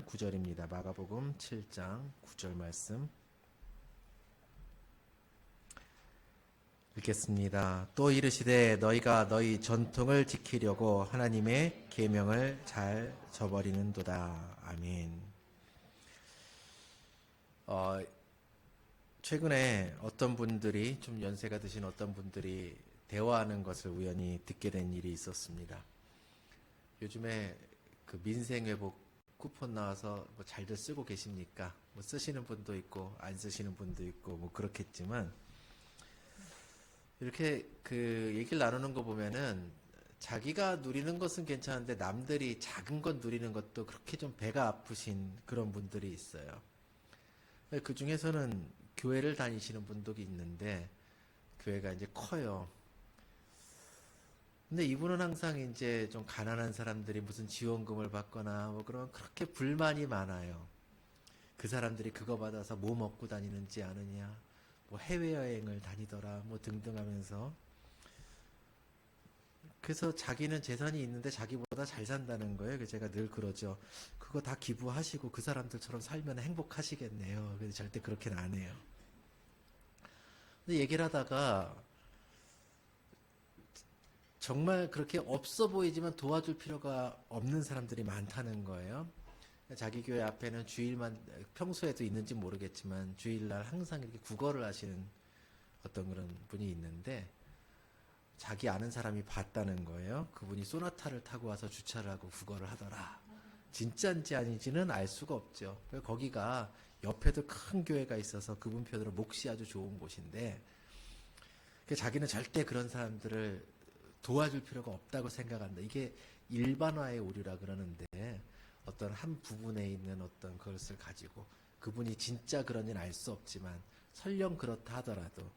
9절입니다. 마가복음 7장 9절 말씀 읽겠습니다. 또 이르시되 너희가 너희 전통을 지키려고 하나님의 계명을 잘 저버리는도다. 아멘. 최근에 어떤 분들이 좀 연세가 드신 어떤 분들이 대화하는 것을 우연히 듣게 된 일이 있었습니다. 요즘에 그 민생회복 쿠폰 나와서 뭐 잘들 쓰고 계십니까? 뭐 쓰시는 분도 있고 안 쓰시는 분도 있고 뭐 그렇겠지만 이렇게 그 얘기를 나누는 거 보면은 자기가 누리는 것은 괜찮은데 남들이 작은 것 누리는 것도 그렇게 좀 배가 아프신 그런 분들이 있어요. 그 중에서는 교회를 다니시는 분도 있는데 교회가 이제 커요. 근데 이분은 항상 이제 좀 가난한 사람들이 무슨 지원금을 받거나 뭐 그런 그렇게 불만이 많아요. 그 사람들이 그거 받아서 뭐 먹고 다니는지 아느냐, 뭐 해외여행을 다니더라, 뭐 등등 하면서. 그래서 자기는 재산이 있는데 자기보다 잘 산다는 거예요. 그래서 제가 늘 그러죠. 그거 다 기부하시고 그 사람들처럼 살면 행복하시겠네요. 근데 절대 그렇게는 안 해요. 근데 얘기를 하다가 정말 그렇게 없어 보이지만 도와줄 필요가 없는 사람들이 많다는 거예요. 자기 교회 앞에는 주일만, 평소에도 있는지 모르겠지만 주일날 항상 이렇게 구걸을 하시는 어떤 그런 분이 있는데 자기 아는 사람이 봤다는 거예요. 그분이 소나타를 타고 와서 주차를 하고 구걸을 하더라. 진짜인지 아닌지는 알 수가 없죠. 거기가 옆에도 큰 교회가 있어서 그분 편으로 몫이 아주 좋은 곳인데 자기는 절대 그런 사람들을 도와줄 필요가 없다고 생각한다. 이게 일반화의 오류라 그러는데 어떤 한 부분에 있는 어떤 것을 가지고 그분이 진짜 그런지는 알 수 없지만 설령 그렇다 하더라도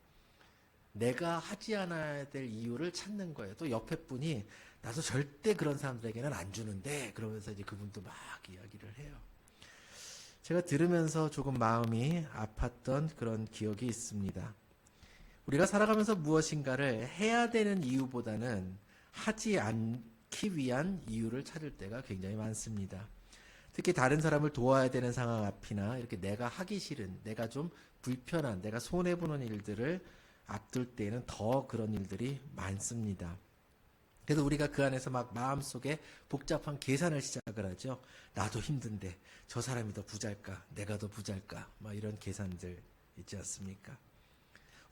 내가 하지 않아야 될 이유를 찾는 거예요. 또 옆에 분이 나도 절대 그런 사람들에게는 안 주는데 그러면서 이제 그분도 막 이야기를 해요. 제가 들으면서 조금 마음이 아팠던 그런 기억이 있습니다. 우리가 살아가면서 무엇인가를 해야 되는 이유보다는 하지 않기 위한 이유를 찾을 때가 굉장히 많습니다. 특히 다른 사람을 도와야 되는 상황 앞이나 이렇게 내가 하기 싫은, 내가 좀 불편한, 내가 손해보는 일들을 앞둘 때에는 더 그런 일들이 많습니다. 그래서 우리가 그 안에서 막 마음속에 복잡한 계산을 시작을 하죠. 나도 힘든데 저 사람이 더 부자일까? 내가 더 부자일까? 막 이런 계산들 있지 않습니까?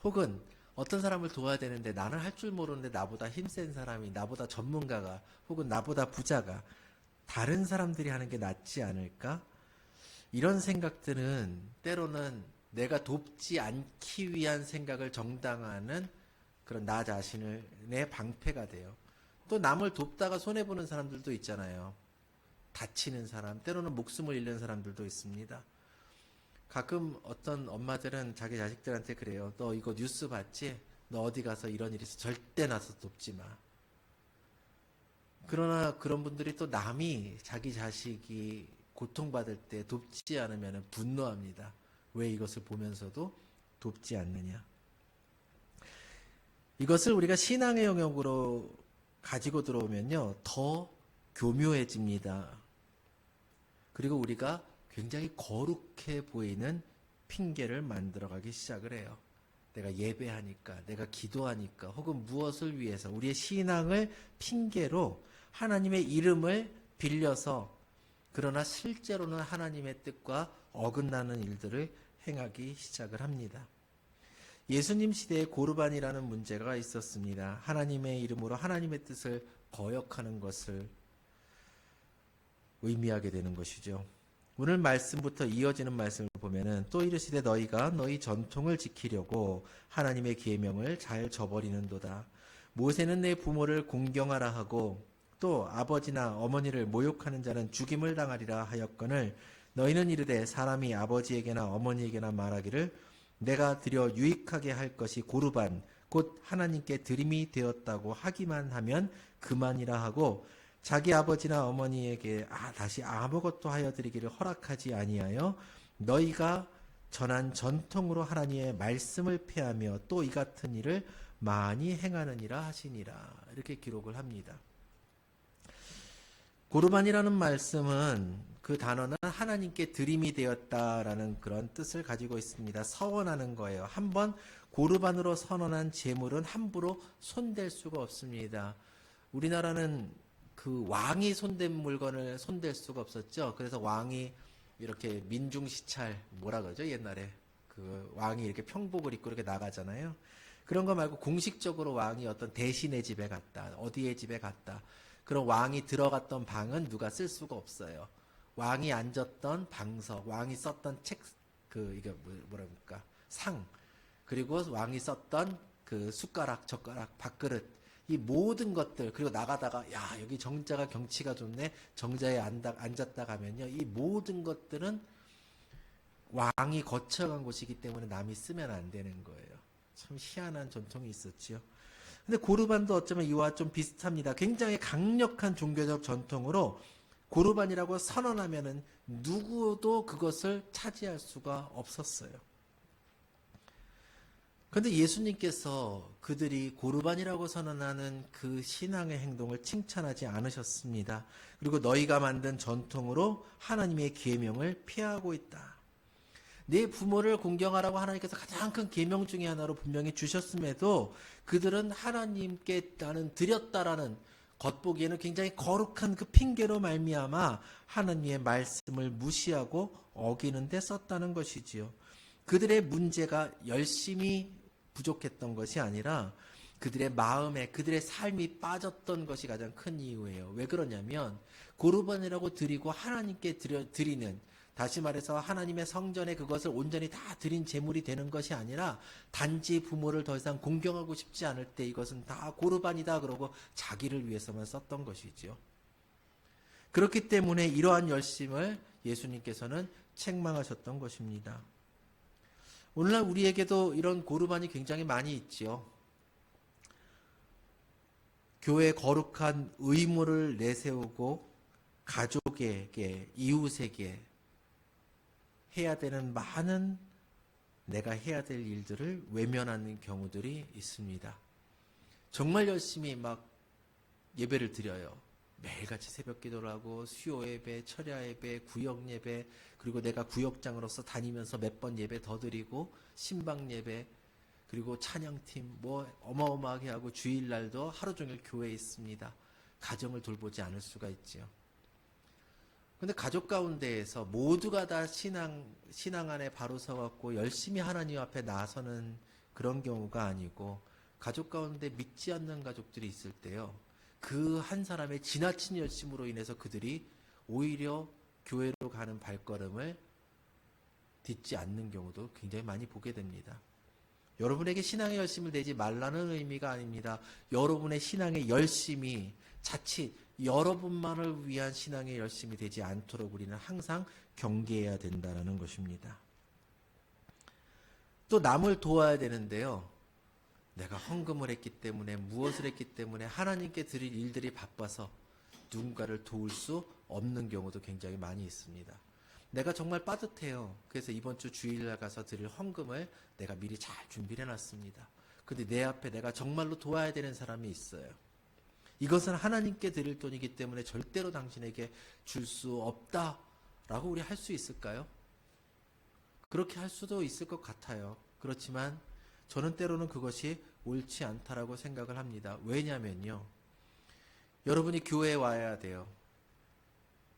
혹은 어떤 사람을 도와야 되는데 나는 할 줄 모르는데 나보다 힘센 사람이, 나보다 전문가가, 혹은 나보다 부자가 다른 사람들이 하는 게 낫지 않을까? 이런 생각들은 때로는 내가 돕지 않기 위한 생각을 정당화하는 그런 나 자신의 방패가 돼요. 또 남을 돕다가 손해보는 사람들도 있잖아요. 다치는 사람, 때로는 목숨을 잃는 사람들도 있습니다. 가끔 어떤 엄마들은 자기 자식들한테 그래요. 너 이거 뉴스 봤지? 너 어디 가서 이런 일이 있어. 절대 나서 돕지 마. 그러나 그런 분들이 또 남이 자기 자식이 고통받을 때 돕지 않으면 분노합니다. 왜 이것을 보면서도 돕지 않느냐. 이것을 우리가 신앙의 영역으로 가지고 들어오면요. 더 교묘해집니다. 그리고 우리가 굉장히 거룩해 보이는 핑계를 만들어가기 시작을 해요. 내가 예배하니까, 내가 기도하니까, 혹은 무엇을 위해서 우리의 신앙을 핑계로 하나님의 이름을 빌려서 그러나 실제로는 하나님의 뜻과 어긋나는 일들을 행하기 시작을 합니다. 예수님 시대에 고르반이라는 문제가 있었습니다. 하나님의 이름으로 하나님의 뜻을 거역하는 것을 의미하게 되는 것이죠. 오늘 말씀부터 이어지는 말씀을 보면은 또 이르시되 너희가 너희 전통을 지키려고 하나님의 계명을 잘 저버리는도다. 모세는 내 부모를 공경하라 하고 또 아버지나 어머니를 모욕하는 자는 죽임을 당하리라 하였거늘 너희는 이르되 사람이 아버지에게나 어머니에게나 말하기를 내가 드려 유익하게 할 것이 고르반 곧 하나님께 드림이 되었다고 하기만 하면 그만이라 하고 자기 아버지나 어머니에게 다시 아무것도 하여 드리기를 허락하지 아니하여 너희가 전한 전통으로 하나님의 말씀을 폐하며 또 이 같은 일을 많이 행하느니라 하시니라. 이렇게 기록을 합니다. 고르반이라는 말씀은 그 단어는 하나님께 드림이 되었다라는 그런 뜻을 가지고 있습니다. 서원하는 거예요. 한번 고르반으로 선언한 제물은 함부로 손댈 수가 없습니다. 우리나라는 그 왕이 손댄 물건을 손댈 수가 없었죠. 그래서 왕이 이렇게 민중시찰 뭐라 그러죠? 옛날에 그 왕이 이렇게 평복을 입고 이렇게 나가잖아요. 그런 거 말고 공식적으로 왕이 어떤 대신의 집에 갔다, 어디의 집에 갔다. 그런 왕이 들어갔던 방은 누가 쓸 수가 없어요. 왕이 앉았던 방석, 왕이 썼던 책, 이게 뭐랄까, 상, 그리고 왕이 썼던 그 숟가락, 젓가락, 밥그릇, 이 모든 것들, 그리고 나가다가, 야, 여기 정자가 경치가 좋네, 정자에 앉았다 가면요, 이 모든 것들은 왕이 거쳐간 곳이기 때문에 남이 쓰면 안 되는 거예요. 참 희한한 전통이 있었지요. 근데 고르반도 어쩌면 이와 좀 비슷합니다. 굉장히 강력한 종교적 전통으로 고르반이라고 선언하면은 누구도 그것을 차지할 수가 없었어요. 그런데 예수님께서 그들이 고르반이라고 선언하는 그 신앙의 행동을 칭찬하지 않으셨습니다. 그리고 너희가 만든 전통으로 하나님의 계명을 피하고 있다. 내 부모를 공경하라고 하나님께서 가장 큰 계명 중에 하나로 분명히 주셨음에도 그들은 하나님께 나는 드렸다라는 겉보기에는 굉장히 거룩한 그 핑계로 말미암아 하나님의 말씀을 무시하고 어기는 데 썼다는 것이지요. 그들의 문제가 열심히 부족했던 것이 아니라 그들의 마음에 그들의 삶이 빠졌던 것이 가장 큰 이유예요. 왜 그러냐면 고르반이라고 드리고 하나님께 드리는, 다시 말해서 하나님의 성전에 그것을 온전히 다 드린 제물이 되는 것이 아니라 단지 부모를 더 이상 공경하고 싶지 않을 때 이것은 다 고르반이다 그러고 자기를 위해서만 썼던 것이죠. 그렇기 때문에 이러한 열심을 예수님께서는 책망하셨던 것입니다. 오늘날 우리에게도 이런 고르반이 굉장히 많이 있지요. 교회의 거룩한 의무를 내세우고 가족에게, 이웃에게 해야 되는 많은 내가 해야 될 일들을 외면하는 경우들이 있습니다. 정말 열심히 막 예배를 드려요. 매일같이 새벽 기도를 하고 수요 예배, 철야 예배, 구역 예배, 그리고 내가 구역장으로서 다니면서 몇 번 예배 더 드리고 신방 예배, 그리고 찬양팀 뭐 어마어마하게 하고 주일날도 하루 종일 교회에 있습니다. 가정을 돌보지 않을 수가 있지요. 근데 가족 가운데에서 모두가 다 신앙 안에 바로 서갖고 열심히 하나님 앞에 나서는 그런 경우가 아니고, 가족 가운데 믿지 않는 가족들이 있을 때요, 그 한 사람의 지나친 열심으로 인해서 그들이 오히려 교회로 가는 발걸음을 딛지 않는 경우도 굉장히 많이 보게 됩니다. 여러분에게 신앙의 열심을 내지 말라는 의미가 아닙니다. 여러분의 신앙의 열심이 자칫 여러분만을 위한 신앙의 열심이 되지 않도록 우리는 항상 경계해야 된다는 것입니다. 또 남을 도와야 되는데요, 내가 헌금을 했기 때문에, 무엇을 했기 때문에 하나님께 드릴 일들이 바빠서 누군가를 도울 수 없는 경우도 굉장히 많이 있습니다. 내가 정말 빠듯해요. 그래서 이번 주 주일날 가서 드릴 헌금을 내가 미리 잘 준비를 해놨습니다. 근데 내 앞에 내가 정말로 도와야 되는 사람이 있어요. 이것은 하나님께 드릴 돈이기 때문에 절대로 당신에게 줄 수 없다라고 우리 할 수 있을까요? 그렇게 할 수도 있을 것 같아요. 그렇지만 저는 때로는 그것이 옳지 않다라고 생각을 합니다. 왜냐면요, 여러분이 교회에 와야 돼요.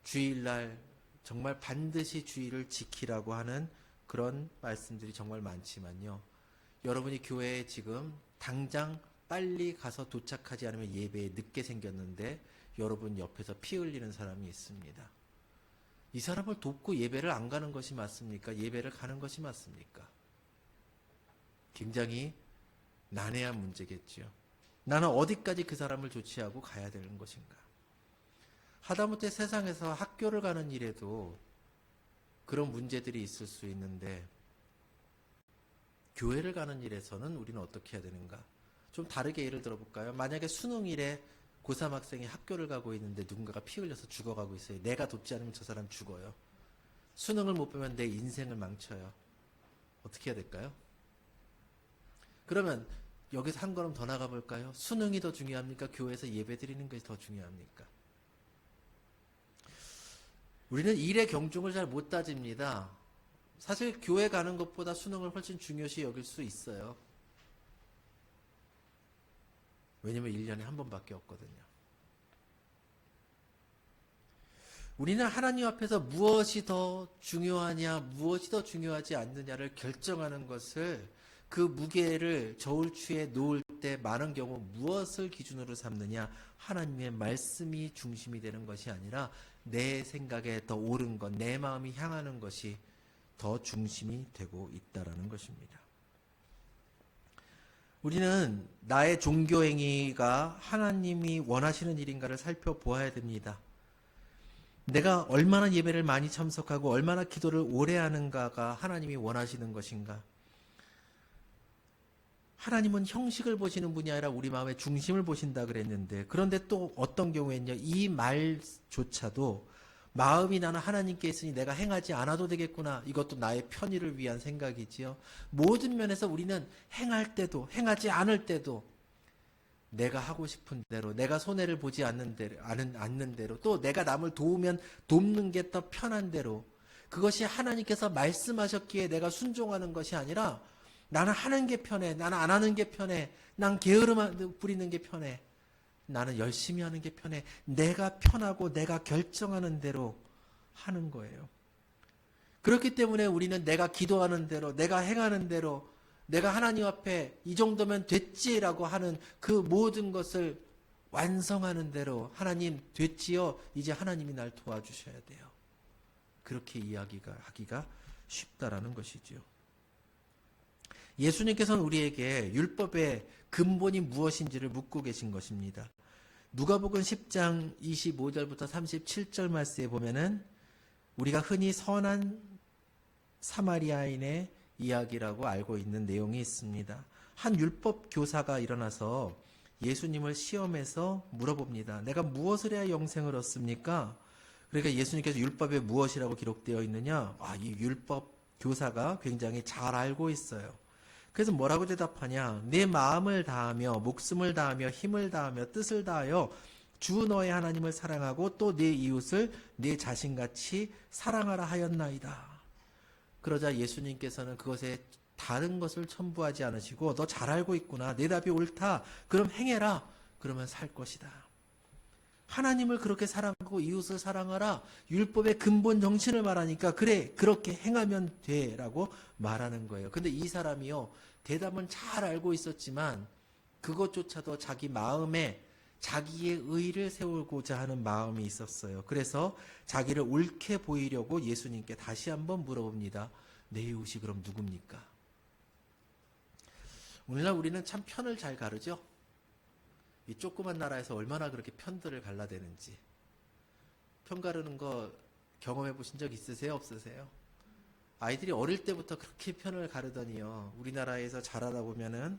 주일날 정말 반드시 주일을 지키라고 하는 그런 말씀들이 정말 많지만요, 여러분이 교회에 지금 당장 빨리 가서 도착하지 않으면 예배에 늦게 생겼는데 여러분 옆에서 피 흘리는 사람이 있습니다. 이 사람을 돕고 예배를 안 가는 것이 맞습니까? 예배를 가는 것이 맞습니까? 굉장히 난해한 문제겠죠. 나는 어디까지 그 사람을 조치하고 가야 되는 것인가? 하다못해 세상에서 학교를 가는 일에도 그런 문제들이 있을 수 있는데, 교회를 가는 일에서는 우리는 어떻게 해야 되는가? 좀 다르게 예를 들어볼까요? 만약에 수능일에 고3 학생이 학교를 가고 있는데 누군가가 피 흘려서 죽어가고 있어요. 내가 돕지 않으면 저 사람 죽어요. 수능을 못 보면 내 인생을 망쳐요. 어떻게 해야 될까요? 그러면 여기서 한 걸음 더 나가 볼까요? 수능이 더 중요합니까? 교회에서 예배 드리는 것이 더 중요합니까? 우리는 일의 경중을 잘 못 따집니다. 사실 교회 가는 것보다 수능을 훨씬 중요시 여길 수 있어요. 왜냐면 1년에 한 번밖에 없거든요. 우리는 하나님 앞에서 무엇이 더 중요하냐, 무엇이 더 중요하지 않느냐를 결정하는 것을, 그 무게를 저울추에 놓을 때 많은 경우 무엇을 기준으로 삼느냐, 하나님의 말씀이 중심이 되는 것이 아니라 내 생각에 더 옳은 것, 내 마음이 향하는 것이 더 중심이 되고 있다라는 것입니다. 우리는 나의 종교 행위가 하나님이 원하시는 일인가를 살펴보아야 됩니다. 내가 얼마나 예배를 많이 참석하고 얼마나 기도를 오래 하는가가 하나님이 원하시는 것인가. 하나님은 형식을 보시는 분이 아니라 우리 마음의 중심을 보신다 그랬는데, 그런데 또 어떤 경우에는요, 이 말조차도 마음이 나는 하나님께 있으니 내가 행하지 않아도 되겠구나, 이것도 나의 편의를 위한 생각이지요. 모든 면에서 우리는 행할 때도 행하지 않을 때도 내가 하고 싶은 대로, 내가 손해를 보지 않는 대로, 또 내가 남을 도우면 돕는 게 더 편한 대로, 그것이 하나님께서 말씀하셨기에 내가 순종하는 것이 아니라 나는 하는 게 편해, 나는 안 하는 게 편해, 난 게으름 부리는 게 편해, 나는 열심히 하는 게 편해, 내가 편하고 내가 결정하는 대로 하는 거예요. 그렇기 때문에 우리는 내가 기도하는 대로, 내가 행하는 대로, 내가 하나님 앞에 이 정도면 됐지라고 하는 그 모든 것을 완성하는 대로, 하나님 됐지요, 이제 하나님이 날 도와주셔야 돼요. 그렇게 하기가 쉽다라는 것이지요. 예수님께서는 우리에게 율법의 근본이 무엇인지를 묻고 계신 것입니다. 누가복음 10장 25절부터 37절 말씀에 보면은 우리가 흔히 선한 사마리아인의 이야기라고 알고 있는 내용이 있습니다. 한 율법 교사가 일어나서 예수님을 시험해서 물어봅니다. 내가 무엇을 해야 영생을 얻습니까? 그러니까 예수님께서 율법에 무엇이라고 기록되어 있느냐? 이 율법 교사가 굉장히 잘 알고 있어요. 그래서 뭐라고 대답하냐? 내 마음을 다하며 목숨을 다하며 힘을 다하며 뜻을 다하여 주 너의 하나님을 사랑하고 또 내 이웃을 내 자신같이 사랑하라 하였나이다. 그러자 예수님께서는 그것에 다른 것을 첨부하지 않으시고, 너 잘 알고 있구나, 내 답이 옳다, 그럼 행해라, 그러면 살 것이다. 하나님을 그렇게 사랑하고 이웃을 사랑하라, 율법의 근본 정신을 말하니까 그래, 그렇게 행하면 돼 라고 말하는 거예요. 근데 이 사람이요, 대답은 잘 알고 있었지만 그것조차도 자기 마음에 자기의 의를 세우고자 하는 마음이 있었어요. 그래서 자기를 옳게 보이려고 예수님께 다시 한번 물어봅니다. 내 이웃이 그럼 누굽니까? 오늘날 우리는 참 편을 잘 가르죠. 이 조그만 나라에서 얼마나 그렇게 편들을 갈라대는지. 편 가르는 거 경험해 보신 적 있으세요? 없으세요? 아이들이 어릴 때부터 그렇게 편을 가르더니요, 우리나라에서 자라다 보면은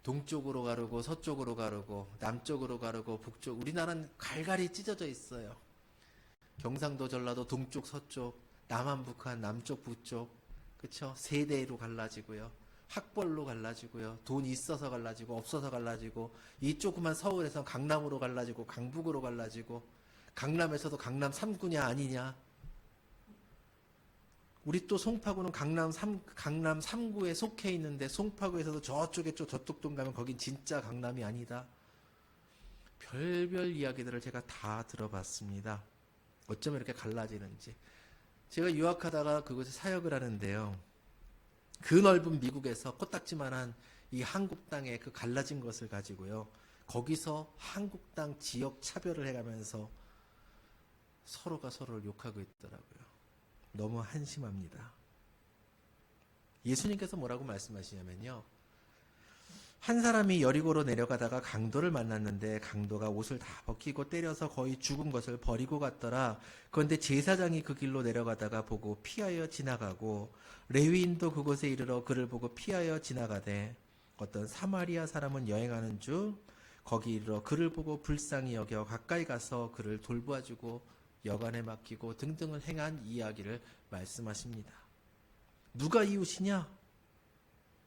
동쪽으로 가르고 서쪽으로 가르고 남쪽으로 가르고 북쪽, 우리나라는 갈갈이 찢어져 있어요. 경상도 전라도 동쪽 서쪽, 남한 북한 남쪽 북쪽, 그쵸? 세대로 갈라지고요, 학벌로 갈라지고요, 돈 있어서 갈라지고 없어서 갈라지고, 이 조그만 서울에서 강남으로 갈라지고 강북으로 갈라지고, 강남에서도 강남 3구냐 아니냐. 우리 또 송파구는 강남 3구에 속해 있는데, 송파구에서도 저쪽에 저쪽 동 가면 거긴 진짜 강남이 아니다. 별별 이야기들을 제가 다 들어봤습니다. 어쩌면 이렇게 갈라지는지. 제가 유학하다가 그곳에 사역을 하는데요, 그 넓은 미국에서 코딱지만한 이 한국 땅의 그 갈라진 것을 가지고요, 거기서 한국 땅 지역 차별을 해가면서 서로가 서로를 욕하고 있더라고요. 너무 한심합니다. 예수님께서 뭐라고 말씀하시냐면요, 한 사람이 여리고로 내려가다가 강도를 만났는데 강도가 옷을 다 벗기고 때려서 거의 죽은 것을 버리고 갔더라. 그런데 제사장이 그 길로 내려가다가 보고 피하여 지나가고, 레위인도 그곳에 이르러 그를 보고 피하여 지나가되, 어떤 사마리아 사람은 여행하는 중 거기 이르러 그를 보고 불쌍히 여겨 가까이 가서 그를 돌보아주고 여관에 맡기고 등등을 행한 이야기를 말씀하십니다. 누가 이웃이냐?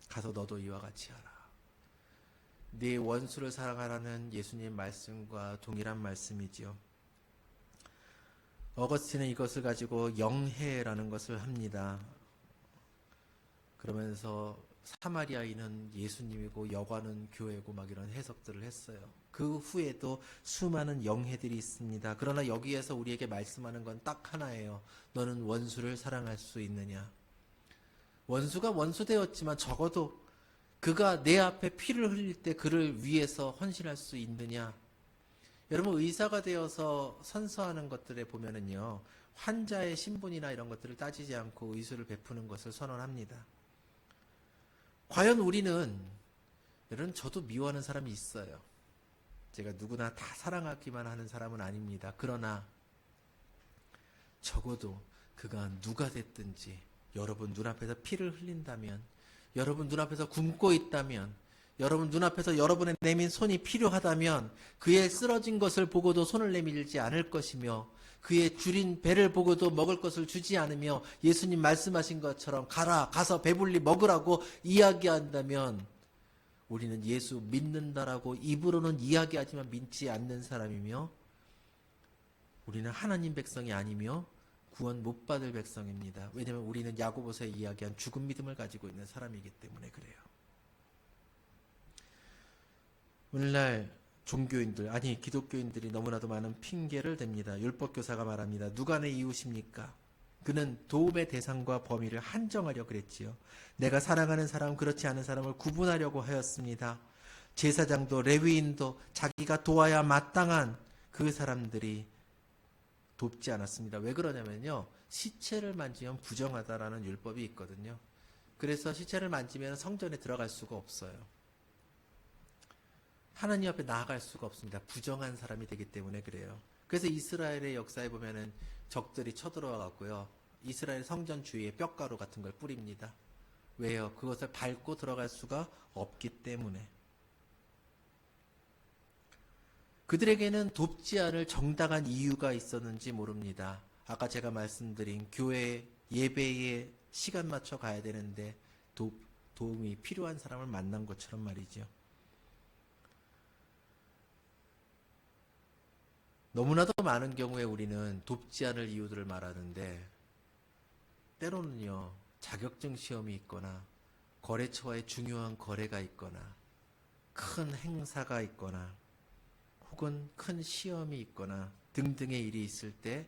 가서 너도 이와 같이 하라. 네 원수를 사랑하라는 예수님 말씀과 동일한 말씀이지요. 어거스틴은 이것을 가지고 영해라는 것을 합니다. 그러면서 사마리아인은 예수님이고 여관은 교회고 막 이런 해석들을 했어요. 그 후에도 수많은 영해들이 있습니다. 그러나 여기에서 우리에게 말씀하는 건 딱 하나예요. 너는 원수를 사랑할 수 있느냐? 원수가 원수되었지만 적어도 그가 내 앞에 피를 흘릴 때 그를 위해서 헌신할 수 있느냐? 여러분, 의사가 되어서 선서하는 것들에 보면은요, 환자의 신분이나 이런 것들을 따지지 않고 의술을 베푸는 것을 선언합니다. 과연 우리는, 여러분, 저도 미워하는 사람이 있어요. 제가 누구나 다 사랑하기만 하는 사람은 아닙니다. 그러나 적어도 그가 누가 됐든지 여러분 눈앞에서 피를 흘린다면, 여러분 눈앞에서 굶고 있다면, 여러분 눈앞에서 여러분의 내민 손이 필요하다면 그의 쓰러진 것을 보고도 손을 내밀지 않을 것이며, 그의 줄인 배를 보고도 먹을 것을 주지 않으며 예수님 말씀하신 것처럼 가라, 가서 배불리 먹으라고 이야기한다면 우리는 예수 믿는다라고 입으로는 이야기하지만 믿지 않는 사람이며, 우리는 하나님 백성이 아니며 구원 못 받을 백성입니다. 왜냐하면 우리는 야고보서에 이야기한 죽은 믿음을 가지고 있는 사람이기 때문에 그래요. 오늘날 종교인들, 아니 기독교인들이 너무나도 많은 핑계를 댑니다. 율법교사가 말합니다. 누가 내 이웃입니까? 그는 도움의 대상과 범위를 한정하려 그랬지요. 내가 사랑하는 사람, 그렇지 않은 사람을 구분하려고 하였습니다. 제사장도 레위인도 자기가 도와야 마땅한 그 사람들이 돕지 않았습니다. 왜 그러냐면요, 시체를 만지면 부정하다라는 율법이 있거든요. 그래서 시체를 만지면 성전에 들어갈 수가 없어요. 하나님 앞에 나아갈 수가 없습니다. 부정한 사람이 되기 때문에 그래요. 그래서 이스라엘의 역사에 보면은 적들이 쳐들어와 갖고요, 이스라엘 성전 주위에 뼈가루 같은 걸 뿌립니다. 왜요? 그것을 밟고 들어갈 수가 없기 때문에. 그들에게는 돕지 않을 정당한 이유가 있었는지 모릅니다. 아까 제가 말씀드린 교회 예배에 시간 맞춰 가야 되는데 도움이 필요한 사람을 만난 것처럼 말이죠. 너무나도 많은 경우에 우리는 돕지 않을 이유들을 말하는데, 때로는요, 자격증 시험이 있거나 거래처와의 중요한 거래가 있거나 큰 행사가 있거나 혹은 큰 시험이 있거나 등등의 일이 있을 때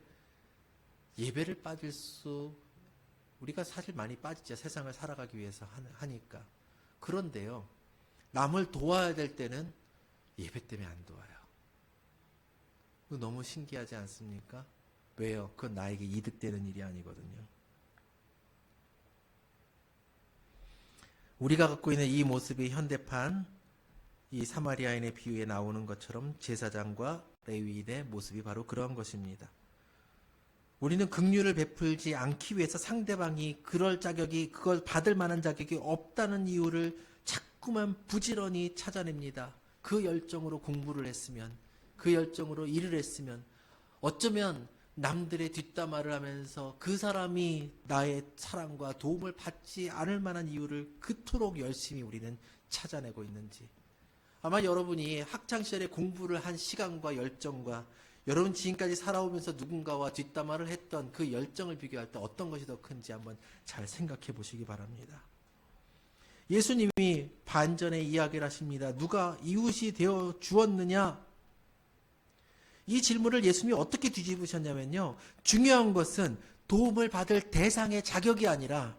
예배를 빠질 수, 우리가 사실 많이 빠지죠. 세상을 살아가기 위해서 하니까. 그런데요, 남을 도와야 될 때는 예배 때문에 안 도와요. 너무 신기하지 않습니까? 왜요? 그건 나에게 이득되는 일이 아니거든요. 우리가 갖고 있는 이 모습이 현대판 이 사마리아인의 비유에 나오는 것처럼 제사장과 레위인의 모습이 바로 그런 것입니다. 우리는 긍휼을 베풀지 않기 위해서 상대방이 그럴 자격이, 그걸 받을 만한 자격이 없다는 이유를 자꾸만 부지런히 찾아냅니다. 그 열정으로 공부를 했으면, 그 열정으로 일을 했으면, 어쩌면 남들의 뒷담화를 하면서 그 사람이 나의 사랑과 도움을 받지 않을 만한 이유를 그토록 열심히 우리는 찾아내고 있는지. 아마 여러분이 학창시절에 공부를 한 시간과 열정과 여러분 지금까지 살아오면서 누군가와 뒷담화를 했던 그 열정을 비교할 때 어떤 것이 더 큰지 한번 잘 생각해 보시기 바랍니다. 예수님이 반전의 이야기를 하십니다. 누가 이웃이 되어 주었느냐? 이 질문을 예수님이 어떻게 뒤집으셨냐면요, 중요한 것은 도움을 받을 대상의 자격이 아니라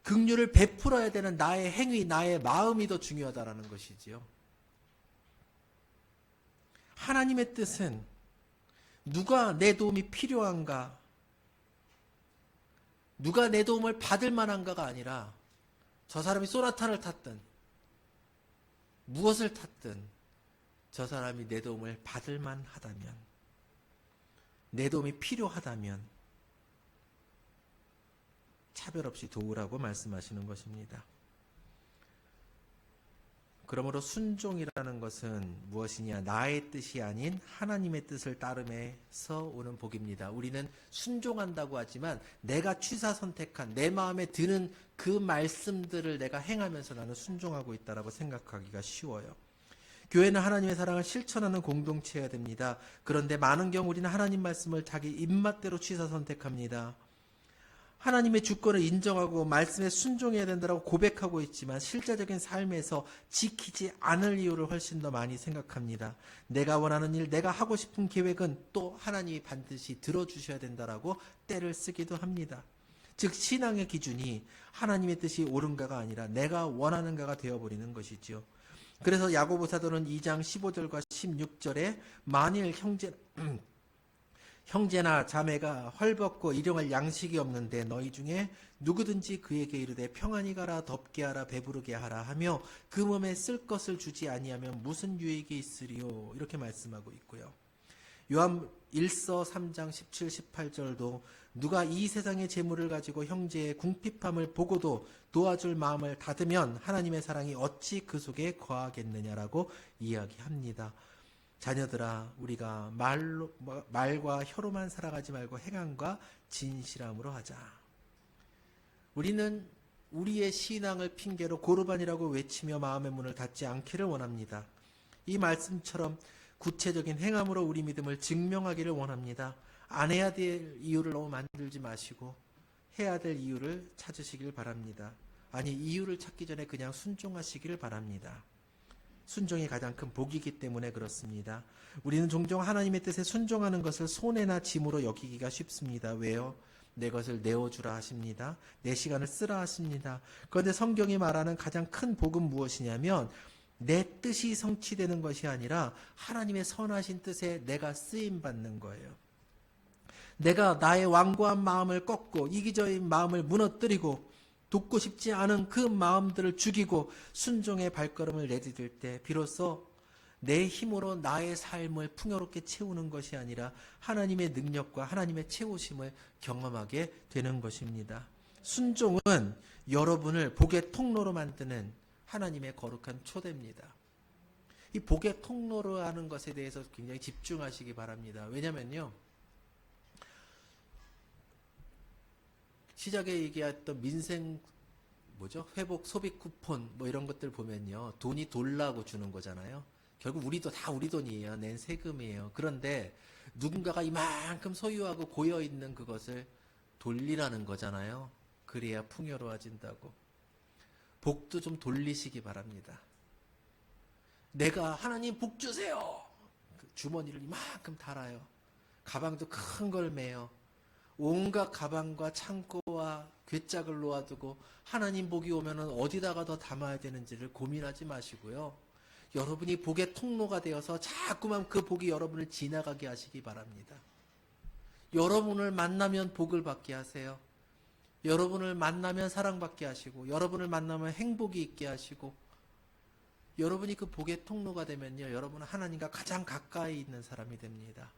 긍휼을 베풀어야 되는 나의 행위, 나의 마음이 더 중요하다라는 것이지요. 하나님의 뜻은 누가 내 도움이 필요한가, 누가 내 도움을 받을 만한가가 아니라 저 사람이 소나타를 탔든 무엇을 탔든 저 사람이 내 도움을 받을 만하다면, 내 도움이 필요하다면 차별 없이 도우라고 말씀하시는 것입니다. 그러므로 순종이라는 것은 무엇이냐? 나의 뜻이 아닌 하나님의 뜻을 따름에서 오는 복입니다. 우리는 순종한다고 하지만 내가 취사 선택한 내 마음에 드는 그 말씀들을 내가 행하면서 나는 순종하고 있다라고 생각하기가 쉬워요. 교회는 하나님의 사랑을 실천하는 공동체여야 됩니다. 그런데 많은 경우 우리는 하나님 말씀을 자기 입맛대로 취사 선택합니다. 하나님의 주권을 인정하고 말씀에 순종해야 된다고 고백하고 있지만 실제적인 삶에서 지키지 않을 이유를 훨씬 더 많이 생각합니다. 내가 원하는 일, 내가 하고 싶은 계획은 또 하나님이 반드시 들어주셔야 된다라고 때를 쓰기도 합니다. 즉 신앙의 기준이 하나님의 뜻이 옳은가가 아니라 내가 원하는가가 되어버리는 것이죠. 그래서 야고보 사도는 2장 15절과 16절에 만일 형제나 자매가 헐벗고 일용할 양식이 없는데 너희 중에 누구든지 그에게 이르되 평안히 가라 덥게 하라 배부르게 하라 하며 그 몸에 쓸 것을 주지 아니하면 무슨 유익이 있으리요. 이렇게 말씀하고 있고요. 요한 1서 3장 17, 18절도 누가 이 세상의 재물을 가지고 형제의 궁핍함을 보고도 도와줄 마음을 닫으면 하나님의 사랑이 어찌 그 속에 거하겠느냐라고 이야기합니다. 자녀들아, 우리가 말과 혀로만 살아가지 말고 행함과 진실함으로 하자. 우리는 우리의 신앙을 핑계로 고르반이라고 외치며 마음의 문을 닫지 않기를 원합니다. 이 말씀처럼 구체적인 행함으로 우리 믿음을 증명하기를 원합니다. 안 해야 될 이유를 너무 만들지 마시고 해야 될 이유를 찾으시길 바랍니다. 아니, 이유를 찾기 전에 그냥 순종하시길 바랍니다. 순종이 가장 큰 복이기 때문에 그렇습니다. 우리는 종종 하나님의 뜻에 순종하는 것을 손해나 짐으로 여기기가 쉽습니다. 왜요? 내 것을 내어주라 하십니다. 내 시간을 쓰라 하십니다. 그런데 성경이 말하는 가장 큰 복은 무엇이냐면 내 뜻이 성취되는 것이 아니라 하나님의 선하신 뜻에 내가 쓰임받는 거예요. 내가 나의 완고한 마음을 꺾고 이기적인 마음을 무너뜨리고 돕고 싶지 않은 그 마음들을 죽이고 순종의 발걸음을 내디딜 때 비로소 내 힘으로 나의 삶을 풍요롭게 채우는 것이 아니라 하나님의 능력과 하나님의 채우심을 경험하게 되는 것입니다. 순종은 여러분을 복의 통로로 만드는 하나님의 거룩한 초대입니다. 이 복의 통로로 하는 것에 대해서 굉장히 집중하시기 바랍니다. 왜냐면요, 시작에 얘기했던 민생 회복 소비 쿠폰 이런 것들 보면요, 돈이 돌라고 주는 거잖아요. 결국 우리도 다 우리 돈이에요. 낸 세금이에요. 그런데 누군가가 이만큼 소유하고 고여 있는 그것을 돌리라는 거잖아요. 그래야 풍요로워진다고. 복도 좀 돌리시기 바랍니다. 내가 하나님 복 주세요. 주머니를 이만큼 달아요. 가방도 큰 걸 매요. 온갖 가방과 창고와 괴짝을 놓아두고 하나님 복이 오면은 어디다가 더 담아야 되는지를 고민하지 마시고요. 여러분이 복의 통로가 되어서 자꾸만 그 복이 여러분을 지나가게 하시기 바랍니다. 여러분을 만나면 복을 받게 하세요. 여러분을 만나면 사랑받게 하시고 여러분을 만나면 행복이 있게 하시고 여러분이 그 복의 통로가 되면요, 여러분은 하나님과 가장 가까이 있는 사람이 됩니다.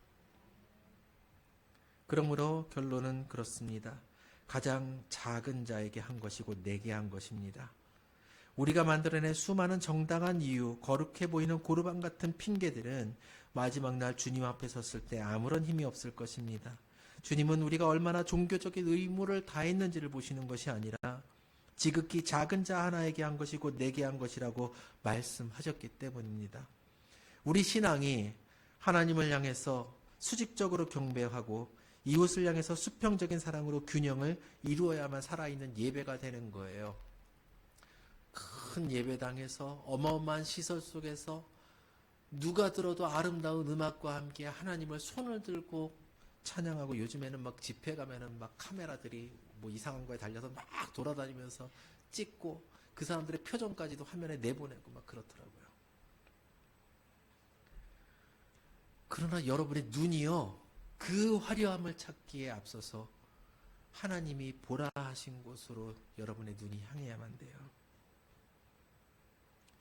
그러므로 결론은 그렇습니다. 가장 작은 자에게 한 것이 곧 내게 한 것입니다. 우리가 만들어낸 수많은 정당한 이유, 거룩해 보이는 고르반 같은 핑계들은 마지막 날 주님 앞에 섰을 때 아무런 힘이 없을 것입니다. 주님은 우리가 얼마나 종교적인 의무를 다했는지를 보시는 것이 아니라 지극히 작은 자 하나에게 한 것이 곧 내게 한 것이라고 말씀하셨기 때문입니다. 우리 신앙이 하나님을 향해서 수직적으로 경배하고 이웃을 향해서 수평적인 사랑으로 균형을 이루어야만 살아있는 예배가 되는 거예요. 큰 예배당에서 어마어마한 시설 속에서 누가 들어도 아름다운 음악과 함께 하나님을 손을 들고 찬양하고, 요즘에는 막 집회 가면은 막 카메라들이 이상한 거에 달려서 막 돌아다니면서 찍고 그 사람들의 표정까지도 화면에 내보내고 막 그렇더라고요. 그러나 여러분의 눈이요, 그 화려함을 찾기에 앞서서 하나님이 보라 하신 곳으로 여러분의 눈이 향해야만 돼요.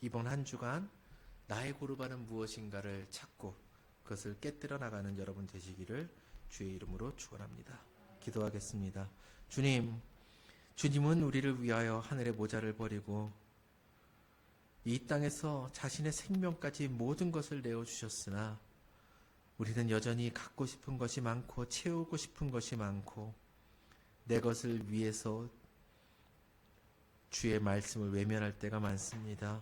이번 한 주간 나의 고르반은 무엇인가를 찾고 그것을 깨뜨려 나가는 여러분 되시기를 주의 이름으로 축원합니다. 기도하겠습니다. 주님은 우리를 위하여 하늘의 모자를 버리고 이 땅에서 자신의 생명까지 모든 것을 내어주셨으나 우리는 여전히 갖고 싶은 것이 많고 채우고 싶은 것이 많고 내 것을 위해서 주의 말씀을 외면할 때가 많습니다.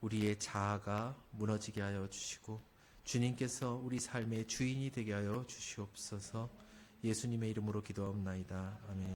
우리의 자아가 무너지게 하여 주시고 주님께서 우리 삶의 주인이 되게 하여 주시옵소서. 예수님의 이름으로 기도하옵나이다. 아멘.